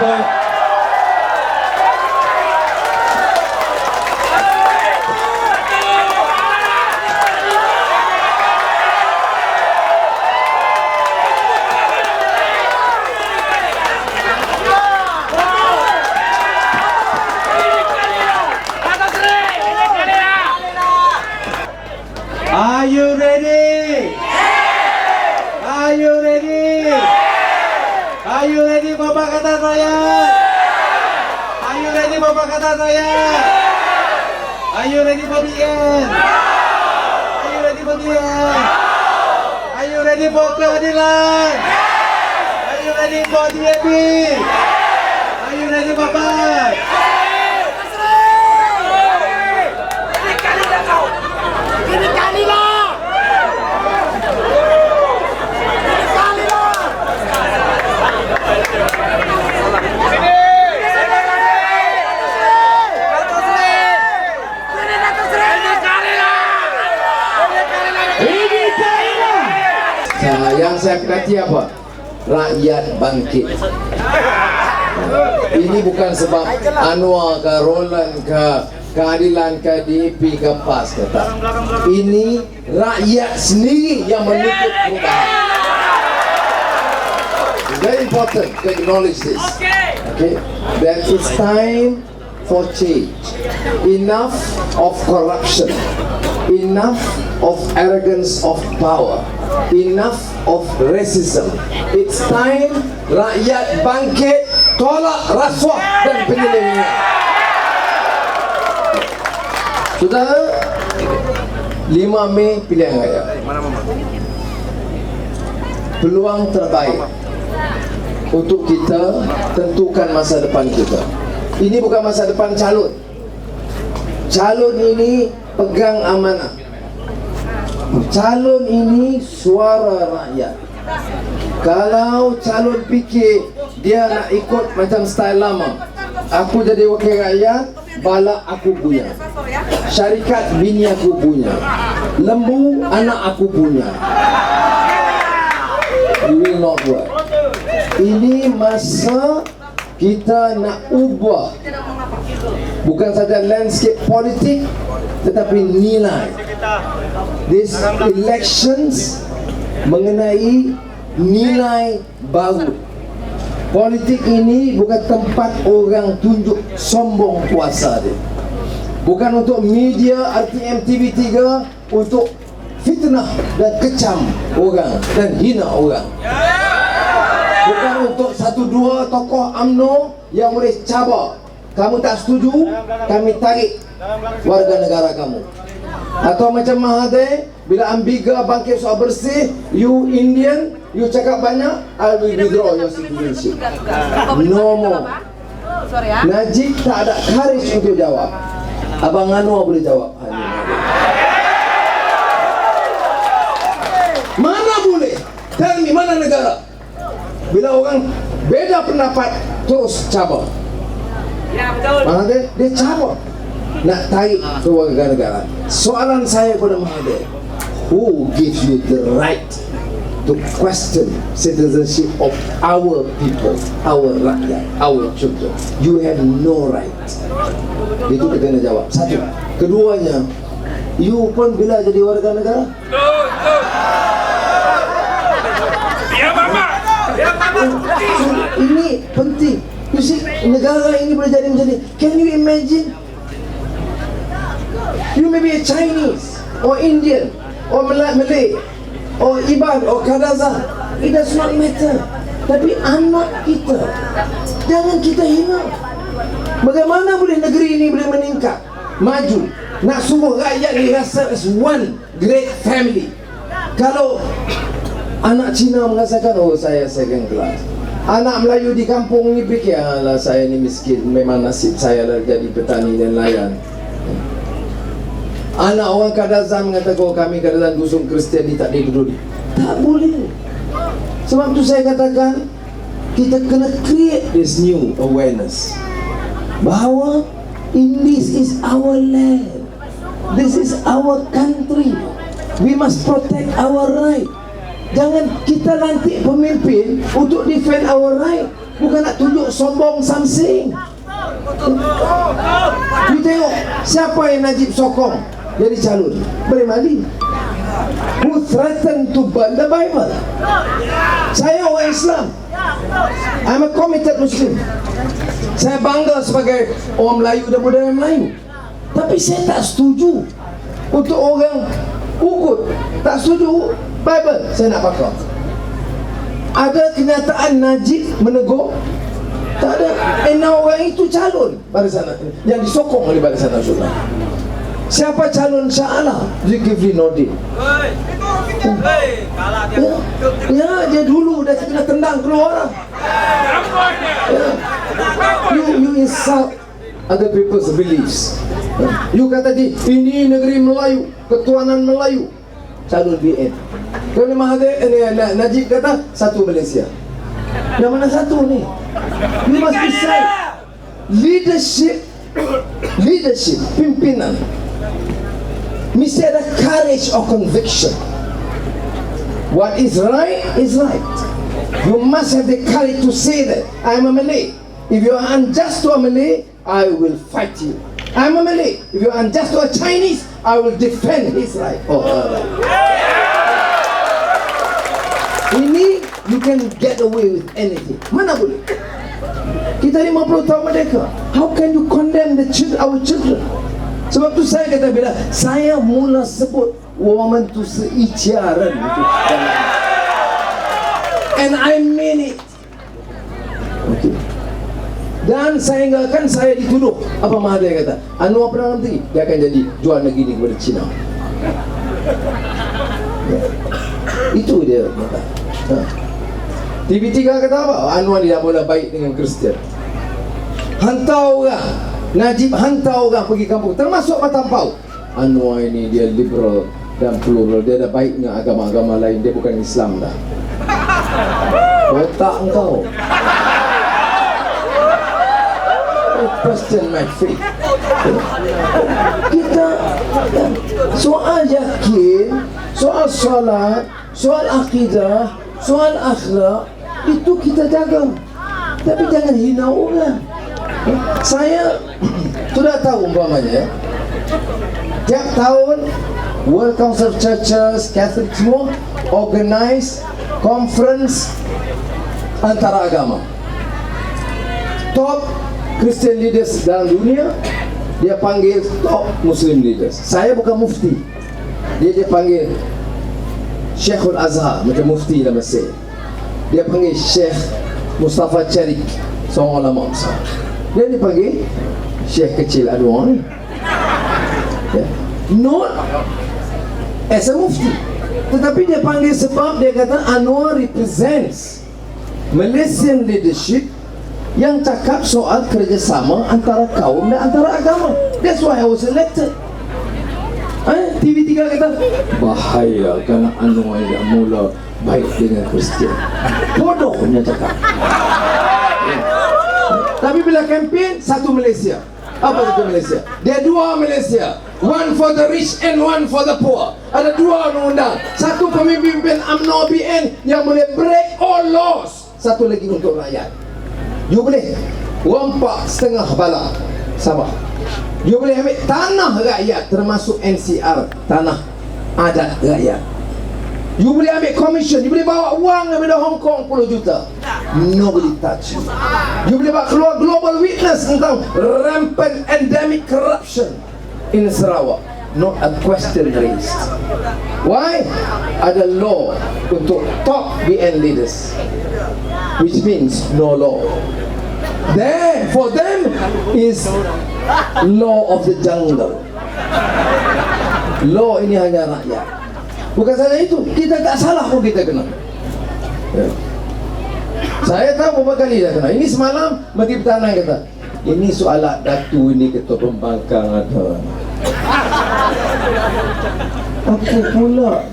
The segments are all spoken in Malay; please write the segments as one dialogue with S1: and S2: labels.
S1: Betul. Are you ready? Are you ready? Are you ready for Pakatan Rakyat? Are you ready for Pakatan Rakyat? Are you ready for BN? Are you ready for BN? Are you ready for keadilan? Are you ready for DAP? Are you ready for PAS? Yang saya kati apa? Rakyat bangkit. Ini bukan sebab Anwar ke, Roland ke, keadilan ke, DAP ke, PAS ke, tak. Ini rakyat sendiri yang menuntut perubahan. Very important to acknowledge this. Okay, that it's time for change. Enough of corruption. Enough of arrogance of power. Enough of racism. It's time rakyat bangkit, tolak rasuah dan penyelewengan. Saudara, 5 Mei pilihan raya. Peluang terbaik untuk kita tentukan masa depan kita. Ini bukan masa depan calon. Calon ini pegang amanah. Calon ini suara rakyat. Kalau calon fikir dia nak ikut macam style lama, aku jadi wakil rakyat, balak aku punya, syarikat bini aku punya, lembu anak aku punya, you will not work. Ini masa kita nak ubah bukan saja landscape politik tetapi nilai. These elections mengenai nilai baru. Politik ini bukan tempat orang tunjuk sombong kuasa dia. Bukan untuk media RTM TV3 untuk fitnah dan kecam orang dan hina orang. Bukan untuk 1-2 tokoh UMNO yang boleh cabar. Kamu tak setuju, kami tarik warga negara kamu. Atau macam Mahathir, bila Ambiga bangkit soal bersih, you Indian, you cakap banyak, I will withdraw your citizenship. No more. Najib tak ada courage untuk jawab. Abang Anwar boleh jawab. Mana boleh? Tell me, mana negara? Bila orang beda pendapat terus cabar. Ya betul. Mahathir dia cabar nak tarik ke warga negara. Soalan saya kepada Mahathir, who gives you the right to question citizenship of our people, our rakyat, our children? You have no right. Itu kita kena jawab. Satu. Keduanya, you pun bila jadi warga negara? Ini penting. You see, negara ini boleh jadi macam ni. Can you imagine? You may be a Chinese or Indian or Malay or Iban or Kadazan. It does not matter. Tapi anak kita, jangan kita hina. Bagaimana boleh negeri ini boleh meningkat, maju? Nak suruh rakyat ni rasa as one great family. Kalau anak Cina merasakan, oh saya second class. Anak Melayu di kampung ni fikir, alah saya ni miskin, memang nasib saya lah jadi petani dan nelayan. Anak orang Kadazan mengatakan, oh kami Kadazan dusun Kristian ni tak diduduk. Tak boleh. Sebab tu saya katakan, kita kena create this new awareness bahawa this is our land, this is our country, we must protect our right. Jangan kita lantik pemimpin untuk defend our right, bukan nak tunjuk sombong something. You tengok siapa yang Najib sokong jadi calon? Ibrahim Ali, who threatened to burn the Bible. Saya orang Islam, I'm a committed Muslim. Saya bangga sebagai orang Melayu dan budaya Melayu. Tapi saya tak setuju untuk orang ukut, tak setuju Bible saya nak pakai. Ada kenyataan Najib menegur? Tak ada. Orang itu calon Barisan yang disokong oleh Barisan Nasional. Siapa calon Shah Alam? Zulkifli Nordin. Ya, dia dulu dah kena tendang keluar. You insult other people's beliefs. You kata ini negeri Melayu, ketuanan Melayu, calon BN. Kalau Najib kata satu Malaysia. Yang mana satu ni? You must decide. Leadership, pimpinan mesti ada courage or conviction. What is right is right. You must have the courage to say that I'm a Malay. If you are unjust to a Malay, I will fight you. I'm a Malay. If you are unjust to a Chinese, I will defend his right or her right. Ini you can get away with anything. Mana boleh? Kita 50 tahun merdeka. How can you condemn our children? Sebab tu saya kata, bila saya mula sebut woman tu seicaran itu, and I mean it. Okay. Dan sehingga kan saya dituduh, apa Mahathir kata, Anwar Perdana Menteri, dia akan jadi jual negeri ni kepada Cina. Ya. Itu dia kata. TV3 kata apa? Anwar tidak boleh baik dengan Kristian. Hantar orang, Najib hantar orang pergi kampung, termasuk Matampau. Anwar ini dia liberal dan plural, dia dah baik dengan agama-agama lain, dia bukan Islam dah. Otak engkau. Question my faith. Kita soal yakin, soal salat, soal akidah, soal akhlak, itu kita jaga. Tapi jangan hina orang. Saya sudah tahu umpamanya, tiap tahun World Council of Churches, Catholic semua organize conference antara agama. Top Christian leaders dalam dunia dia panggil top Muslim leaders. Saya bukan mufti, dia panggil Syekhul Azhar, macam mufti dalam Mesir. Dia panggil Syekh Mustafa Charik, seorang ulama besar. Dia dipanggil Syekh kecil Anwar ni, ya. Not as a mufti, tetapi dia panggil sebab dia kata Anwar represents Malaysian leadership yang cakap soal kerjasama antara kaum dan antara agama. That's why I was elected. TV3 kata bahaya kerana Anwar dah mula baik dengan Kristian. Bodohnya cakap. Tapi bila kempen, satu Malaysia. Apa satu Malaysia? Dia dua Malaysia. One for the rich and one for the poor. Ada dua undang-undang. Satu pemimpin UMNO BN yang boleh break all laws. Satu lagi untuk rakyat. You boleh rompak setengah bala Sabah. You boleh ambil tanah rakyat, termasuk NCR, tanah adat rakyat. You boleh ambil commission, you boleh bawa wang daripada Hong Kong 10 juta. Nobody touch you. You boleh bawa keluar global witness tentang rampant endemic corruption in Sarawak. Not a question raised. Why? Ada law untuk top BN leaders, which means no law. There, for them, is law of the jungle. Law ini hanya rakyat. Bukan saja itu, kita tak salah pun kita kena. Ya. Saya tahu beberapa kali dah kena. Ini semalam Menteri Pertahanan kata, ini soalan Datu ini ketua pembangkang ada. Apa pula?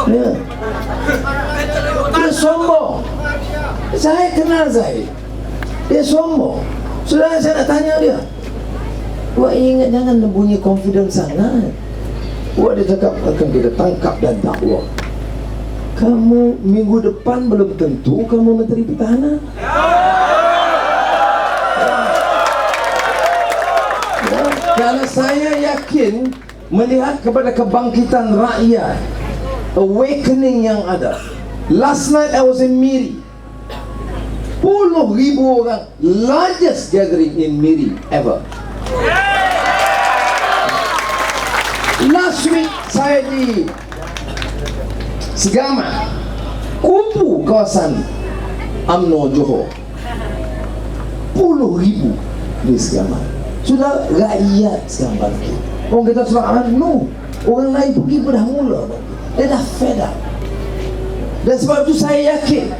S1: Ya. Dia sombong. Saya kenal Zahid. Dia sombong. Sudah saya nak tanya dia, buat ingat jangan bunyi confident sangat. Buat dia cakap akan kita tangkap dan dakwa. Kamu minggu depan belum tentu kamu Menteri Pertahanan. Kalau saya yakin melihat kepada kebangkitan rakyat, awakening yang ada. Last night I was in Miri. 10,000 orang, largest gathering in Miri ever. Last week saya di Segamat, kubu kawasan UMNO Johor, 10,000 di Segamat. Sudah rakyat sekarang bangkit. Orang kata sudah UMNO, orang lain pergi dah mula. Dia dah fed up. Dan sebab itu saya yakin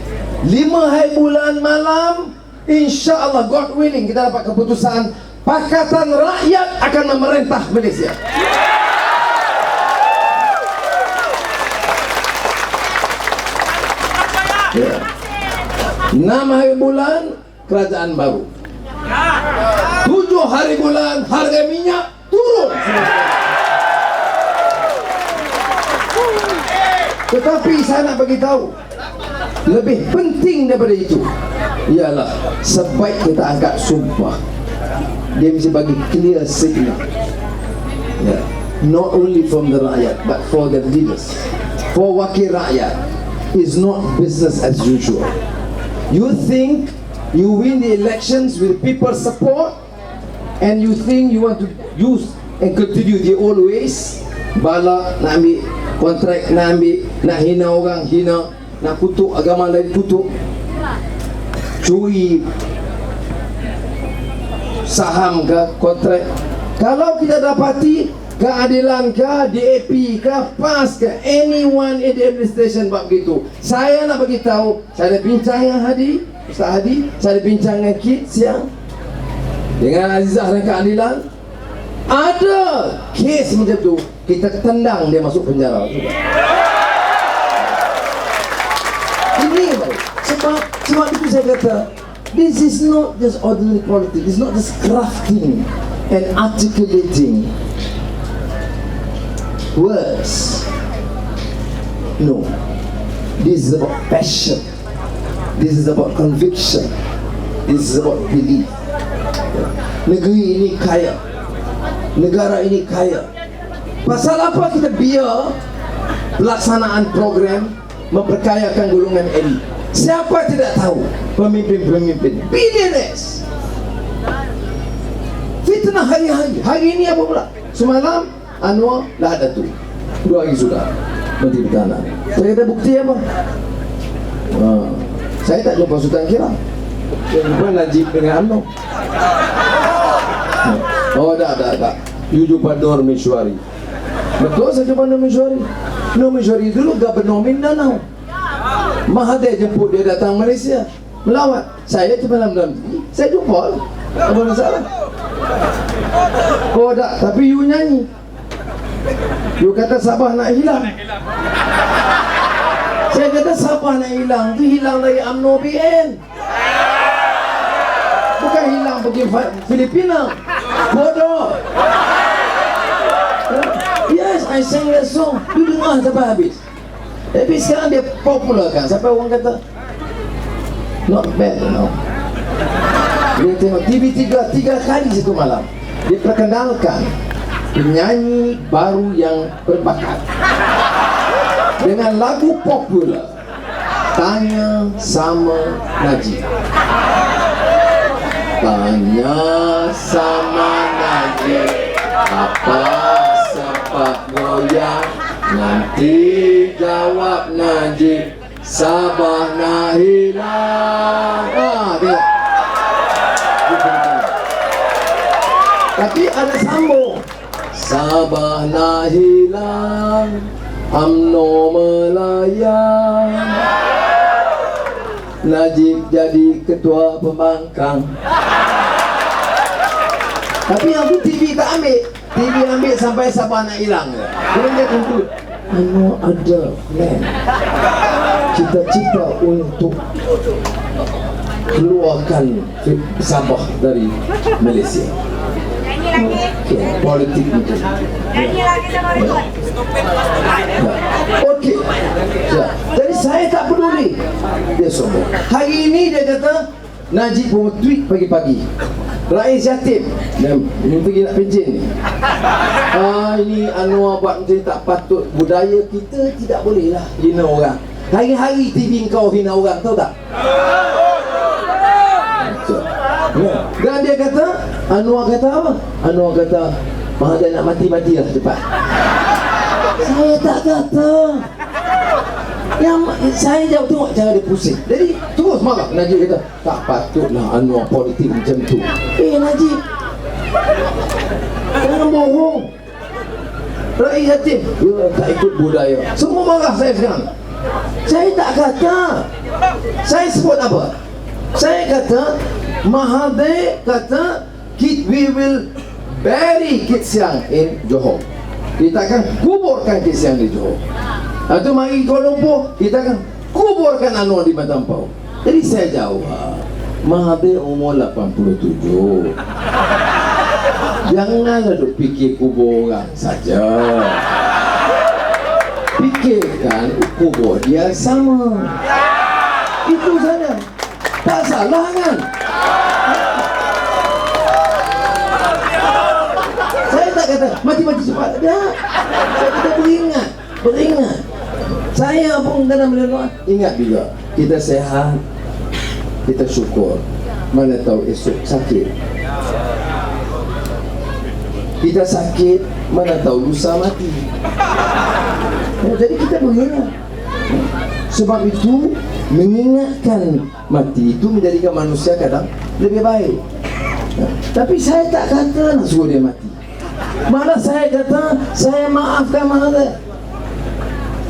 S1: 5 hari bulan malam, insya-Allah, God willing, kita dapat keputusan Pakatan Rakyat akan memerintah Malaysia. Ya. 6 hari bulan kerajaan baru. 7 hari bulan harga minyak turun. Tetapi saya nak bagi tahu, lebih penting daripada itu ialah sebaik kita angkat sumpah, dia mesti bagi clear signal, yeah. Not only from the rakyat but for the leaders, for wakil rakyat. Is not business as usual. You think you win the elections with people's support, and you think you want to use and continue the old ways. Bala nak ambil kontrak, nak ambil, nak hina orang, hina, nak kutuk agama lain, kutuk, curi saham ke kontrak. Kalau kita dapati keadilan ke, DAP ke, PAS ke, anyone in the administration buat begitu, saya nak bagi tahu, saya ada bincang dengan Hadi, Ustaz Hadi, saya ada bincang dengan Kit siang dengan Azizah dan keadilan. Ada kes macam tu, kita tendang dia masuk penjara juga. Ini sebab itu saya kata, this is not just ordinary politics. It's not just crafting and articulating words. No, this is about passion. This is about conviction. This is about belief. Negeri ini kaya, negara ini kaya. Pasal apa kita biar pelaksanaan program memperkayakan golongan elit? Siapa tidak tahu pemimpin-pemimpin billionaires fitnah hari-hari. Hari ini apa pula? Semalam Anwar dah ada tu, 2 hari sudah Menteri Pertahanan. Saya kata bukti apa? Saya tak jumpa Sultan Kiram, saya jumpa Najib dengan UMNO. Oh tak. You jumpa Nur Mishwari. Betul, saya jumpa Nur Mishwari. Nur Mishwari dulu Gubernur Mindanao. Mahathir jemput dia datang Malaysia melawat. Saya cuma dalam saya jumpa, apa masalah? Oh tak, tapi you nyanyi, you kata Sabah nak hilang. Saya kata Sabah nak hilang, tu hilang dari UMNO PN, bukan hilang pergi Filipina. Bodoh. Yes, I sang that song. You dengar sampai habis. Tapi sekarang dia popularkan, sampai orang kata not bad, you know. Dia tengok TV 3 kali satu malam, dia perkenalkan penyanyi baru yang berbakat dengan lagu popular, Tanya Sama Najib. Tanya sama Najib, apa sepak goyang, nanti jawab Najib, Sabah nak hilang. Tengok. Tapi ada sambung, Sabah nak hilang, UMNO melayang, Najib jadi ketua pembangkang. Tapi yang tu TV tak ambil. TV ambil sampai Sabah nak hilang. Kemudian dia conclude, UMNO ada plan, cita-cita untuk keluarkan Sabah dari Malaysia. Politik macam ni. Okey. Jadi saya tak peduli. Dia sombong. Hari ini dia kata Najib buat tweet pagi-pagi. Rais yatim dan pergi nak pencen ni. Ini Anwar buat macam ni tak patut. Budaya kita tidak boleh lah hina orang. Hari-hari TV kau hina orang, tahu tak? Dan dia kata, Anwar kata apa? Anwar kata, Mahathir nak mati-matilah cepat. Saya tak kata. Yang saya jauh tengok cara dia pusing. Jadi terus marah. Najib kata, tak patutlah Anwar politik macam tu. Najib, jangan bohong. Rakyat yatim, dia tak ikut budaya. Semua marah saya sekarang. Saya tak kata. Saya sebut apa? Saya kata Mahathir kata we will bury Kit Siang in Johor. Kita akan kuburkan Kit Siang di Johor. Atau mari Kuala Lumpur, kita akan kuburkan Anwar di Matampau. Jadi saya jawab, Mahathir umur 87. Janganlah duk fikir kubur orang saja. Fikirkan kubur dia sama. Itu saja. Tak salah kan? Saya tak kata mati-mati cepat. Tak. Saya kata beringat. Saya pun dalam berdoa ingat juga kita sehat, kita syukur. Mana tahu esok sakit. Kita sakit, mana tahu lusa mati. Jadi kita beringat. Sebab itu mengingatkan mati itu menjadikan manusia kadang lebih baik. Tapi saya tak kata nak suruh dia mati. Malah saya kata saya maafkan Mahathir.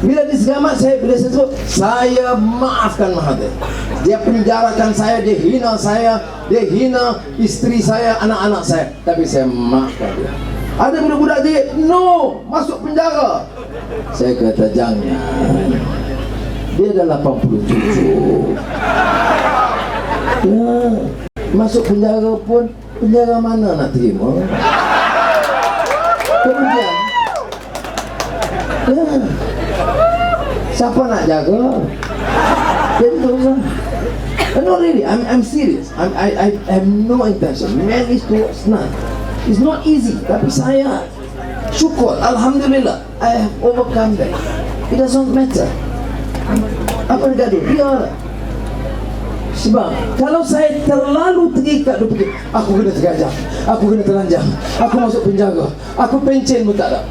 S1: Bila diselamat bila saya sebut saya maafkan Mahathir. Dia penjarakan saya, dia hina saya, dia hina isteri saya, anak-anak saya. Tapi saya maafkan dia. Ada budak-budak dia, no, masuk penjara. Saya kata jangan. Dia dah 87. Ya, masuk penjara pun, penjara mana nak terima? Kemudian ya, siapa nak jaga? Jadi terus no really, I'm serious. I have no intention. Man is towards none. It's not easy. Tapi saya syukur, alhamdulillah, I have overcome that. It doesn't matter. Apa yang gaduh? Biar. Sebab kalau saya terlalu terikat dia fikir, aku kena tergajah, aku kena telanjang, aku masuk penjara, aku pencen pun tak ada.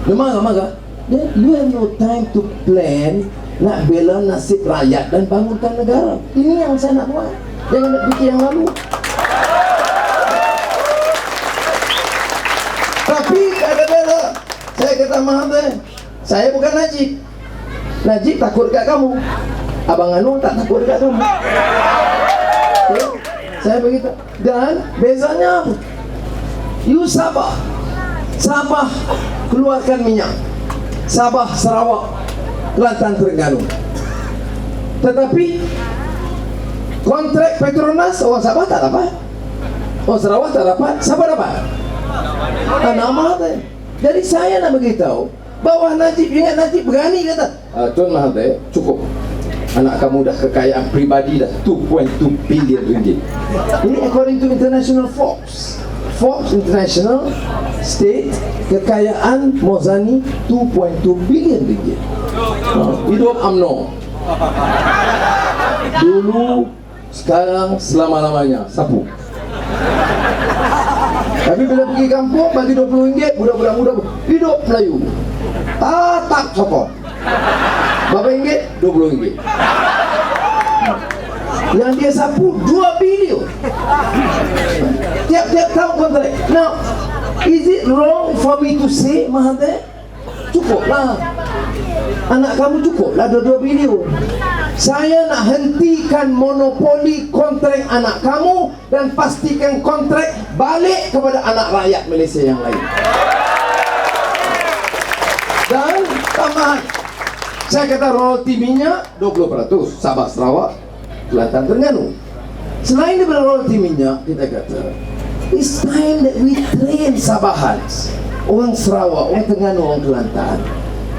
S1: Dia marah-marah. Then you have no time to plan nak bela nasib rakyat dan bangunkan negara. Ini yang saya nak buat. Jangan nak fikir yang lalu. Tapi kata bela, saya kata Mahathir, saya bukan Najib. Najib takut dekat kamu. Abang Anwar tak takut dekat kamu. Okay? Saya beritahu. Dan bezanya apa? You Sabah keluarkan minyak. Sabah, Sarawak, Kelantan, Terengganu. Tetapi kontrak Petronas orang Sabah tak dapat, orang Sarawak tak dapat. Siapa dapat? Anak Mahathir. Jadi saya nak beritahu bahawa Najib, ingat Najib berani kata, Tuan Mahathir, cukup. Anak kamu dah kekayaan pribadi dah 2.2 bilion ringgit. Ini according to International Forbes International State, kekayaan Mozani 2.2 bilion ringgit. Hidup UMNO. Dulu, sekarang, selama-lamanya sapu. Tapi bila pergi kampung bagi RM20, budak-budak muda hidup Melayu. Tak sokong. Berapa ringgit? RM20. Yang dia sapu 2 bilion. Tiap-tiap tahun kontrak. Now, is it wrong for me to say, Mahathir? Cukuplah. Anak kamu cukuplah 2 bilion. Saya nak hentikan monopoli kontrak anak kamu dan pastikan kontrak balik kepada anak rakyat Malaysia yang lain. Dan tambahan, saya kata royalti minyak 20%, Sabah, Sarawak, Kelantan, Terengganu. Selain daripada royalti minyak, kita kata It's time that we train Sabahans, orang Sarawak, orang Terengganu, orang Kelantan,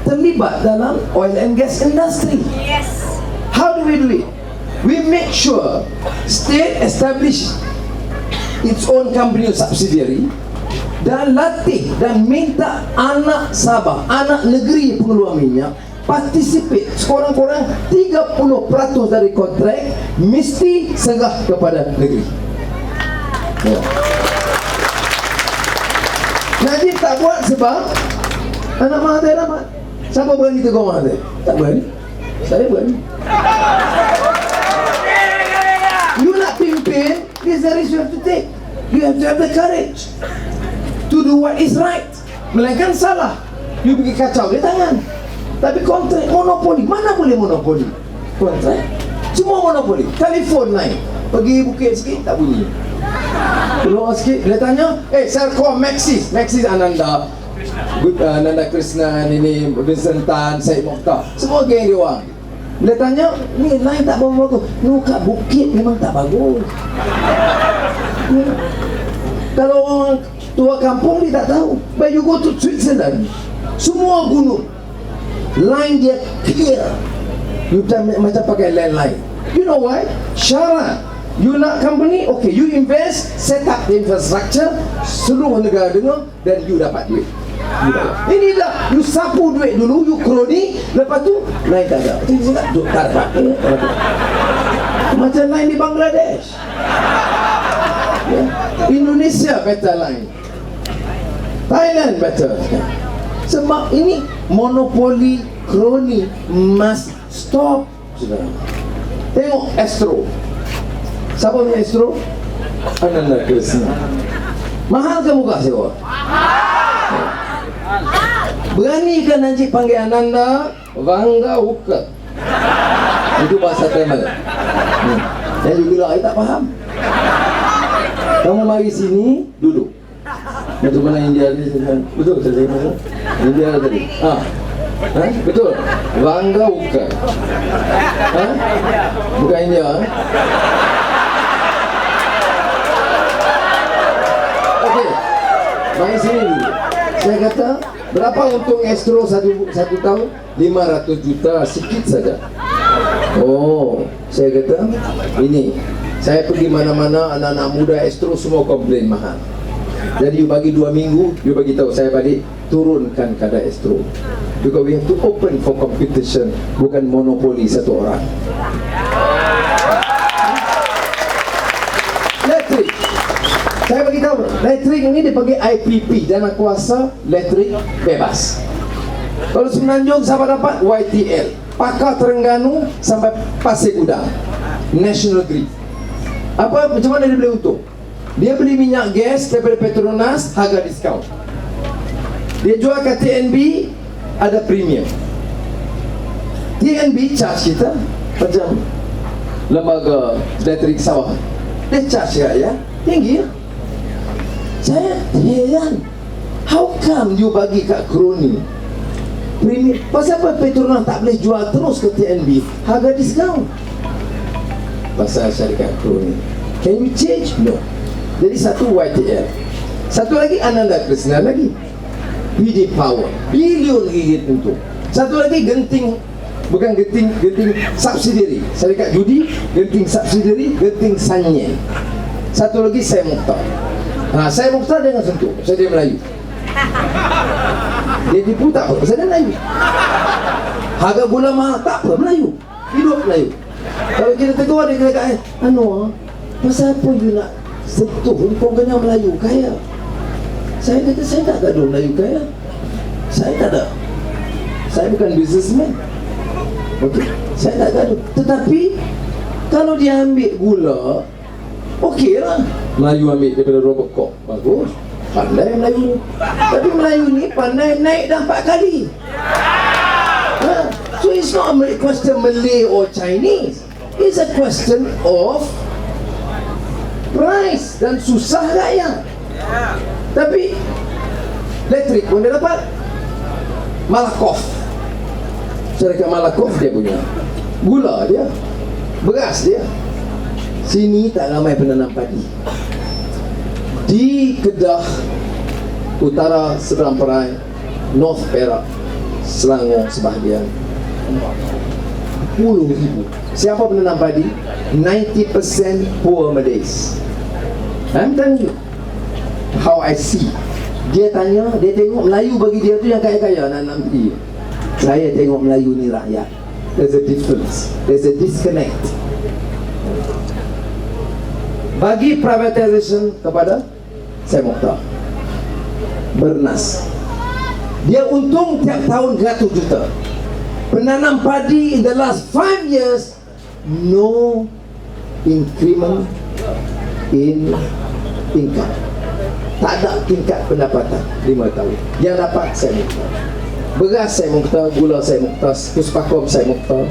S1: terlibat dalam oil and gas industry.
S2: Yes.
S1: How do we do it? We make sure state establish its own company or subsidiary, dan latih dan minta anak Sabah, anak negeri pengeluar minyak participate. Sekurang-kurang 30% dari kontrak mesti serah kepada negeri. Ya. Najib tak buat sebab anak Mahathir amat. Siapa berani tegur Mahathir? Tak berani. Saya berani. You nak pimpin, this is the risk you have to take. You have to have the courage to do what is right. Melainkan salah, you pergi kacau dia tangan. Tapi kontrak monopoli, mana boleh monopoli? Kontrak semua monopoli. Telefon lain, pergi bukit sikit tak bunyi, keluar sikit dia tanya, Sercom, Maxis Ananda, Ananda Krishna, ini Vincent Tan, Syed Mokhtar, semua geng dia orang. Dia tanya, ni lain tak bagus. No, kat bukit memang tak bagus. Kalau orang tua kampung dia tak tahu. But you go to Switzerland, semua gunung line dia clear. You macam pakai landline. You know why? Syarat. You nak company, okay, you invest, set up the infrastructure, seluruh negara dengar, dan you dapat duit. Ini dah, you sapu duit dulu, you kroni, lepas tu lain tak ada. Tak dapat. Macam lain di Bangladesh. Indonesia better line, Thailand better. Sebab ini monopoli kroni must stop. Tengok Astro. Siapa punya Astro? Ananda Krishna. Mahal ke muka sewa? Berani kan Najib panggil Ananda Vanga Uka? Itu bahasa Tamil. Dan you bilang, saya tak faham. Kamu mari sini, duduk. Macam mana India ni? Betul saya cakap. India tadi. Betul. Vanga Uka. Bukan India. Okey. Mari sini dulu. Saya kata, berapa untung Astro satu tahun? 500 juta, sikit saja. Oh, saya kata, ini saya pergi mana-mana, anak-anak muda Astro semua komplain mahal. Jadi you bagi 2 minggu, you bagi tahu saya balik turunkan kadar Astro. Because we have to open for competition, bukan monopoli satu orang. Elektrik, saya bagi tahu, elektrik ini dipanggil IPP, dana kuasa elektrik bebas. Kalau Semenanjung siapa dapat? YTL, Pakar Terengganu sampai Pasir Gudang, National Grid. Macam mana dia boleh untung? Dia beli minyak gas daripada Petronas, harga diskaun. Dia jual ke TNB, ada premium. TNB charge kita macam lembaga elektrik sawah, dia charge ya tinggi ya. Saya heran, how come you bagi kat kroni premium? Pasal apa Petronas tak boleh jual terus ke TNB, harga diskaun? Pasal syarikat kroni. Can you change? No. Jadi satu YTL, satu lagi Ananda Krishna lagi, PD Power, bilion ringgit untuk. Satu lagi Genting, bukan Genting subsidiary, syarikat judi, Genting subsidiary, Genting Sanyen. Satu lagi Syed Mokhtar. Syed Mokhtar dengan sentuh, saya dia Melayu. Dia tipu tak apa, saya dia Melayu. Harga gula mahal tak apa, Melayu. Hidup Melayu. Kalau kita tegur dia kata, pasal apa you nak sentuh, kau kena Melayu kaya? Saya kata, saya tak gaduh Melayu kaya. Saya tak ada. Saya bukan businessman. Okey, saya tak gaduh. Tetapi kalau dia ambil gula, okey lah. Melayu ambil daripada Robocop, bagus, pandai Melayu. Tapi Melayu ni pandai naik dah 4 kali. So it's not a question Malay or Chinese. It's a question of price dan susah rakyat. Tapi elektrik pun dia dapat. Malakoff, syarikat Malakoff dia punya gula dia, beras dia. Sini tak ramai penanam padi. Di Kedah, utara Seberang Perai, North Perak, Selangor sebahagian, 40,000. Siapa penanam padi? 90% poor Malays. I'm telling you how I see. Dia tanya, dia tengok Melayu bagi dia tu yang kaya-kaya nak nanam padi. Saya tengok Melayu ni rakyat. There's a difference. There's a disconnect. Bagi privatization kepada Syed Mokhtar, Bernas, dia untung tiap tahun 100 juta. Penanam padi in the last 5 years, no increment in income. Tak ada tingkat pendapatan 5 tahun. Dia dapat Syed Mokhtar. Beras Syed Mokhtar, gula Syed Mokhtar, Puspakom Syed Mokhtar,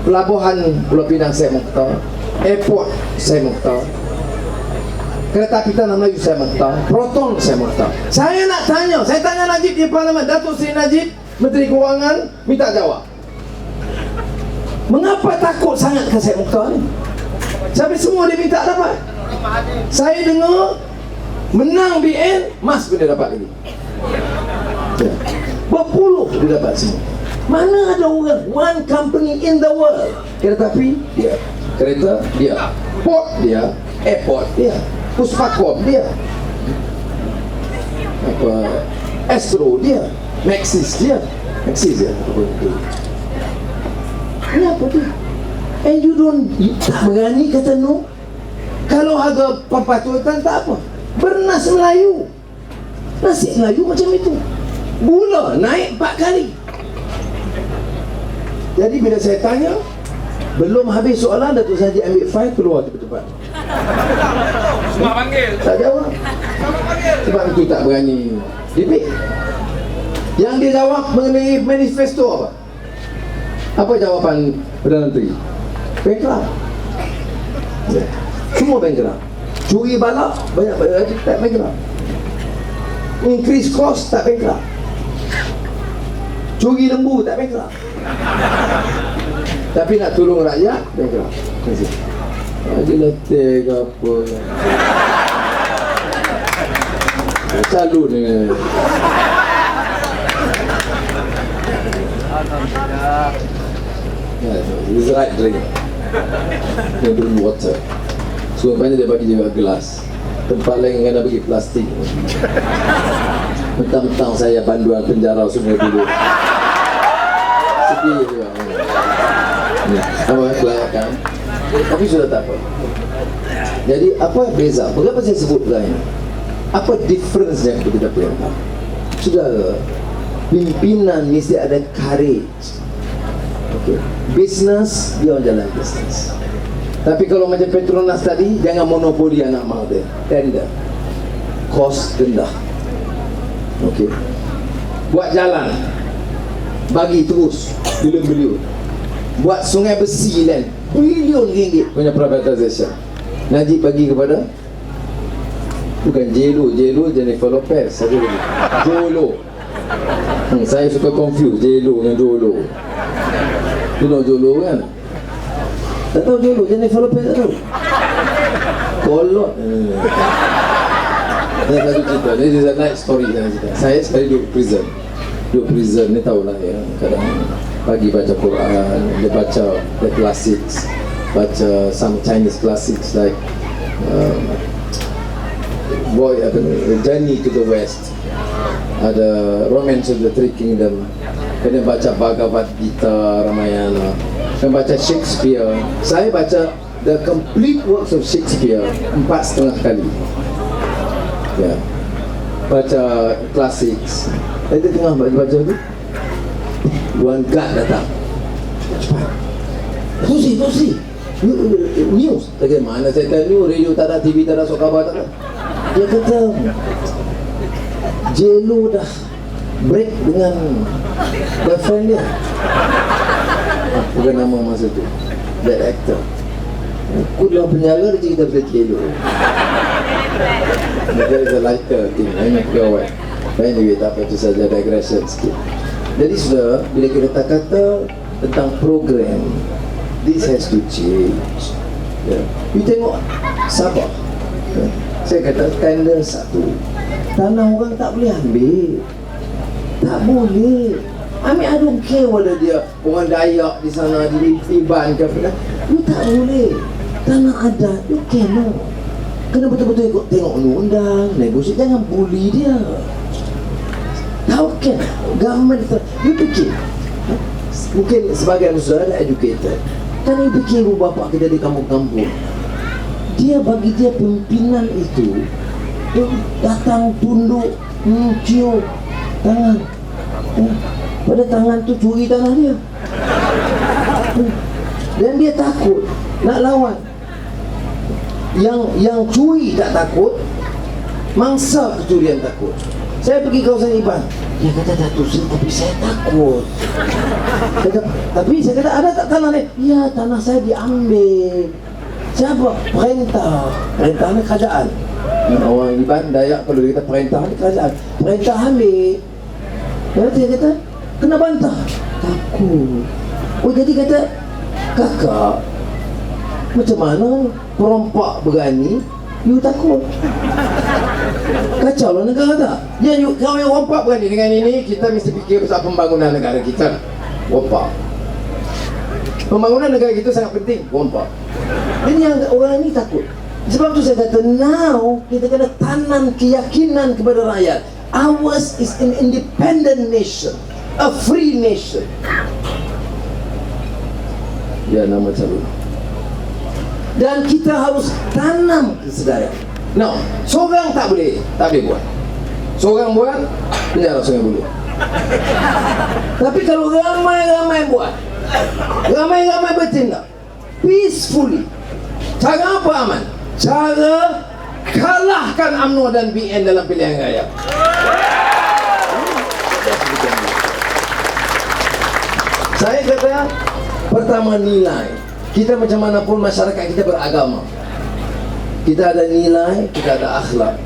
S1: Pelabuhan Pulau Pinang Syed Mokhtar, Airport Syed Mokhtar, Kereta Api Tanah Melayu Syed Mokhtar, Proton Syed Mokhtar. Saya nak tanya, saya tanya Najib di Parlimen, Datuk Seri Najib, Menteri Kewangan, minta jawab. Mengapa takut sangat ke Syed Mokhtar ni? Sampai semua dia minta dapat. Saya dengar menang BN, mas pun dia dapat lagi. Berpuluh dia dapat semua. Mana ada orang, one company in the world, kereta api dia, kereta dia, port dia, airport dia, Puspakom dia, apa, Astro dia, Maxis dia, ini apa tu? And you tak berani kata no. Kalau harga pematutan tak apa. Bernas Melayu, nasi Melayu macam itu, gula naik 4 kali. Jadi bila saya tanya, belum habis soalan, Datuk Seri ambil file keluar cepat-cepat.
S2: Sebab panggil.
S1: Tak jawab. Sebab itu tak berani debate. Yang dia jawab mengenai manifesto apa? Apa jawapan Perdana Menteri? Bankrupt. Semua bankrupt. Curi balak banyak tak bankrupt. Increase cost tak bankrupt. Curi lembu tak bankrupt. Tapi nak tolong rakyat bankrupt. Dia letih ke apa. Selalu ni. This is the right drink. Dia beri water. So banyak dia bagi juga gelas. Tempat lain kena bagi plastik. Mentang-mentang saya panduan penjara Sungai Buloh. Sedih juga. Apa kelayakan? Tapi sudah tak apa. Jadi apa beza? Mengapa saya sebut lain? Apa difference yang kita perlukan? Sudah, pimpinan mesti ada courage. Okay. Business, dia orang jalan business. Tapi kalau macam Petronas tadi, jangan monopoli anak mahal dia. Tender, cost rendah. Okay. Buat jalan, bagi terus bilion-bilion. Buat sungai besi dan bilion ringgit punya privatization. Najib bagi kepada bukan Jelo Jennifer Lopez, satu lagi Jolo. Saya suka confuse Jelo dengan Jolo. Tu tahu Jolo kan? Tak tahu Jolo, Jennifer Lopez tak tahu. Kolot. Saya satu cerita, this is a night story saya cerita. Saya sekali duduk prison ni tahulah ya. Kadang pagi baca Quran, dia baca the classics, baca some Chinese classics like Journey to the West, ada Romance of the Three Kingdom, kemudian baca Bhagavad Gita, Ramayana, dan baca Shakespeare. Saya baca the complete works of Shakespeare 4,5 kali. Ya, baca classics. Saya tengah baca tu, One guard datang. Cepat. Tusi. News. Bagaimana saya tanya, radio tak ada, TV tak ada, sok khabar tak ada. Dia kata Jelo dah break dengan boyfriend dia. Bukan nama masa tu, that actor. Aku dalam penjara, dia cerita pasal Jelo. Dia is a lighter thing. I make your way. Anyway, tak apa, itu saja digression sikit. Jadi sudah, bila kita kata tentang program, this has to change. You tengok Sabah, Saya kata tender satu, tanah orang tak boleh ambil. Tak boleh. I don't care whether dia orang Dayak di sana, di Iban ke apa. You tak boleh. Tanah adat, you cannot. Kena betul-betul ikut tengok undang-undang, negosiasi, jangan bully dia. How can government, you fikir, mungkin sebagai manusia ada educated, kan you fikir ibu bapa kita di kampung-kampung, dia bagi dia pimpinan itu, dia datang tunduk, cium tangan, pada tangan tu curi tanah dia, dan dia takut nak lawan. Yang curi tak takut, mangsa kecurian takut. Saya pergi kawasan Iban, dia kata Datuk Seri, tapi saya takut. Tapi saya kata, ada tak tanah ni? Ya, tanah saya diambil. Siapa? Perintah. Perintah ni kerajaan. Orang Iban, Dayak, kalau dia kata perintah ni kerajaan, perintah ambil. Dia kata, kena bantah. Takut. Oh, jadi kata, kakak, macam mana perompak berani, you takut? Kacau lah negara tak? Ya, kalau yang rompak berani dengan ini, kita mesti fikir pasal pembangunan negara kita. Rompak. Pembangunan negara kita sangat penting, rompak. Jadi yang orang ini takut. Sebab tu saya kata, now kita kena tanam keyakinan kepada rakyat. Ours is an independent nation, a free nation. Ya, nama calon. Dan kita harus tanam kesedaran. No, seorang tak boleh buat. Seorang buat, penjara sungai Buloh. Tapi kalau ramai-ramai buat, ramai-ramai bertindak peacefully, cara apa aman? Cara kalahkan UMNO dan BN dalam pilihan raya. Saya kata, pertama nilai. Kita macam mana pun masyarakat kita beragama, kita ada nilai, kita ada akhlak.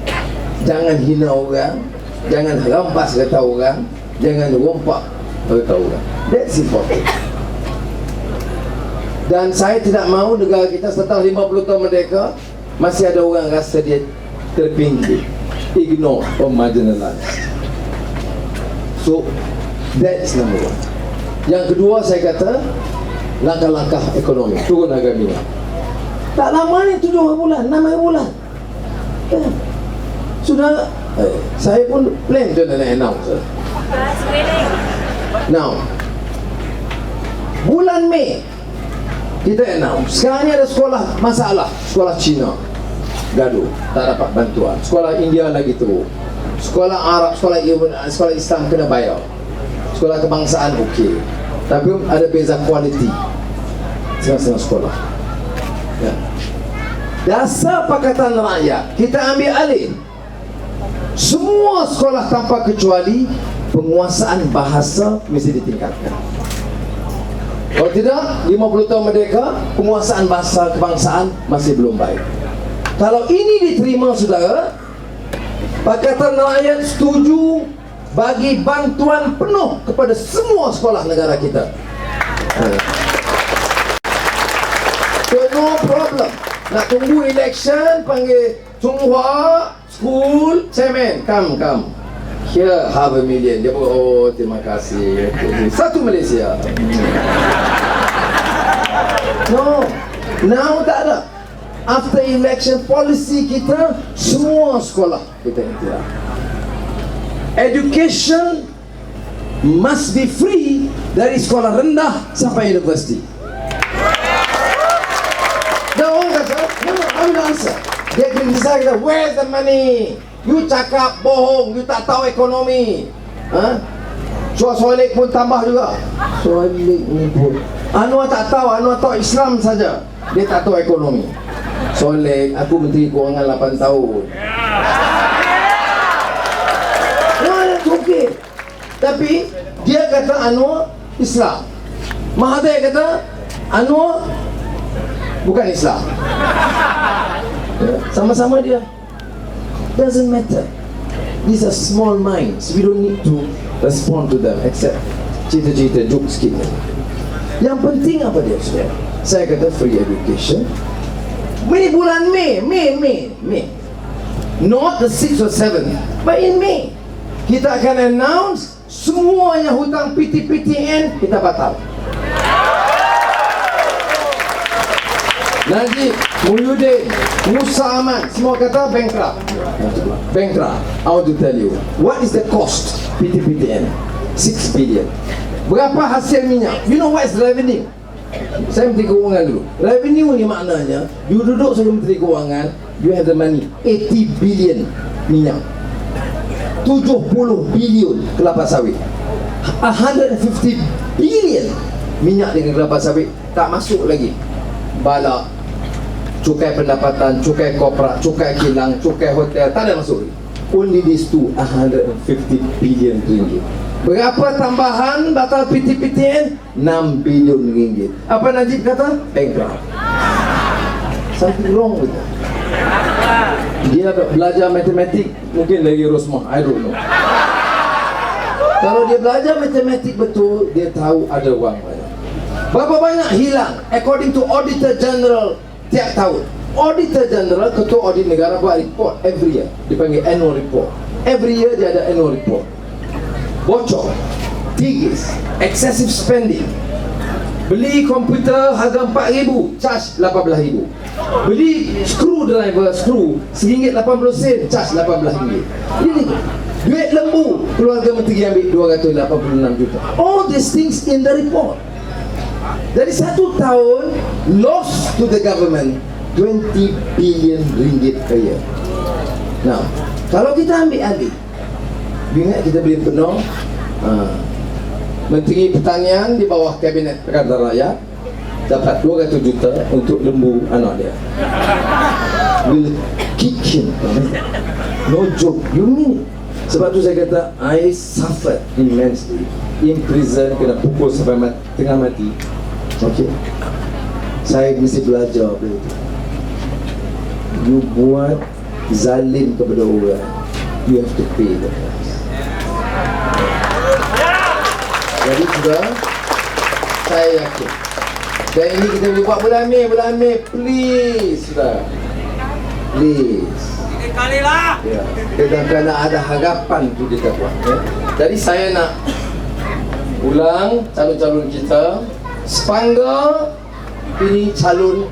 S1: Jangan hina orang, jangan rampas harta orang, jangan rompak harta orang. That's important. Dan saya tidak mahu negara kita setelah 50 tahun merdeka masih ada orang rasa dia terpinggir, ignore or marginalized. So that's number one. Yang kedua, saya kata langkah-langkah ekonomi, turun harga minyak. Tak lama ni, 7 bulan, 6 bulan. Sudah, saya pun plan tu nak announce. Now, bulan Mei kita announce. Sekarang ni ada sekolah masalah, sekolah Cina gaduh, tak dapat bantuan. Sekolah India lagi teruk. Sekolah Arab, sekolah Islam kena bayar. Sekolah kebangsaan okey, tapi ada beza kualiti setengah-setengah sekolah. Ya. Dasar Pakatan Rakyat kita ambil alih semua sekolah tanpa kecuali penguasaan bahasa mesti ditingkatkan. Kalau tidak, 50 tahun merdeka, penguasaan bahasa kebangsaan masih belum baik. Kalau ini diterima, saudara, Pakatan Rakyat setuju bagi bantuan penuh kepada semua sekolah negara kita. So no problem. Nak tunggu election, panggil Chunghua School Chairman, come. Here, $500,000. Dia pun, oh terima kasih. Satu Malaysia. No, now tak ada. After election policy kita, semua sekolah kita iktiraf. Education must be free dari sekolah rendah sampai universiti. Dan orang kata, no, ambil answer. Dia kritisai kita, where's the money? You cakap bohong, you tak tahu ekonomi. Soalik pun tambah juga. Soalik ni pun Anwar tak tahu Islam saja. Dia tak tahu ekonomi. Soalik, aku Menteri Kewangan 8 tahun. Okey. Tapi dia kata Anwar Islam. Mahathir kata Anwar bukan Islam. Sama-sama dia. Doesn't matter. These are small minds. We don't need to respond to them except cerita-cerita joke sikit. Yang penting apa dia, saudara? Saya kata free education. Ini bulan Mei. Not the 6th or 7th, but in May. Kita akan announce semuanya hutang PTPTN kita batal. Najib, Muhyiddin, Musa Ahmad, semua kata bankrupt. Bankrupt. I want to tell you, what is the cost PTPTN? 6 billion. Berapa hasil minyak? You know what is revenue? Saya Menteri Keuangan dulu. Revenue ni maknanya, you duduk sebagai Menteri Keuangan, you have the money, 80 billion minyak, 70 billion kelapa sawit, 150 billion minyak dengan kelapa sawit. Tak masuk lagi bala, cukai pendapatan, cukai korporat, cukai kilang, cukai hotel, tak ada masuk lagi. Only these two, 150 billion ringgit. Berapa tambahan batal PTPTN? 6 bilion ringgit. Apa Najib kata? Bankrupt. Something wrong with that. Dia belajar matematik mungkin lagi Rosmah, I don't know. Kalau dia belajar matematik betul, dia tahu ada wang banyak. Berapa banyak hilang? According to Auditor General tiap tahun. Auditor General, Ketua Audit Negara buat report every year. Dipanggil annual report. Every year dia ada annual report. Bocor, tigis, excessive spending. Beli komputer harga 4,000, charge 18,000. Beli screwdriver, RM1.80, charge 18 ringgit. Ini duit lembu, keluarga menteri ambil 286 juta. All these things in the report. Dari 1 tahun, loss to the government 20 billion ringgit per year. Now, kalau kita ambil alih, ingat kita beli penuh, Menteri Pertanian di bawah Kabinet Pakatan Rakyat dapat 200 juta untuk lembu anak dia. Will kick him. No joke, you mean it? Sebab tu saya kata, I suffered immensely in prison, kena pukul sampai tengah mati. Okay, saya mesti belajar apa itu. You buat zalim kepada orang, you have to pay the price. Jadi sudah, saya yakin. Dan ini kita boleh buat bulan Mei, please sudah, please.
S2: Kali lah.
S1: Ya, kita kena ada harapan tu kita buat. Ya. Jadi saya nak ulang calon-calon kita. Sepangga ini calon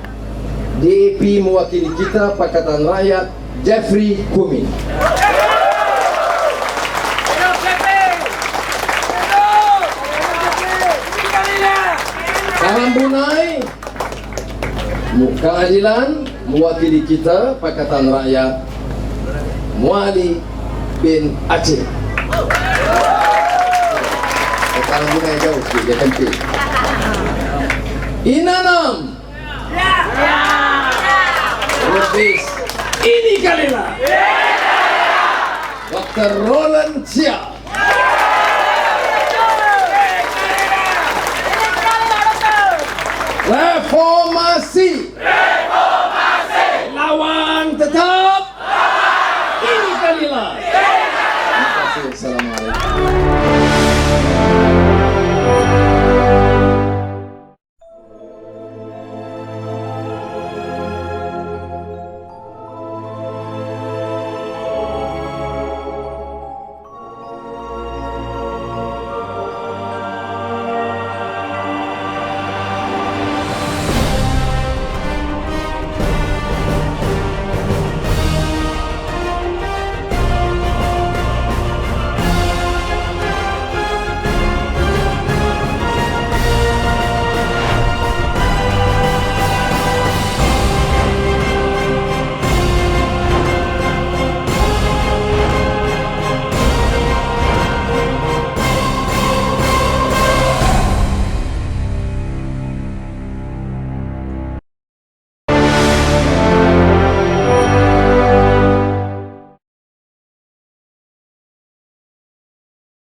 S1: DAP mewakili kita Pakatan Rakyat, Jeffrey Kumin. Salam Bunai, Kang Adilan mewakili kita Pakatan Rakyat, Muali bin Aceh. Salam Bunai jauh sikit, dia kempil. Inanam Lubis ini kalilah Dr. Roland Chia. Reformasi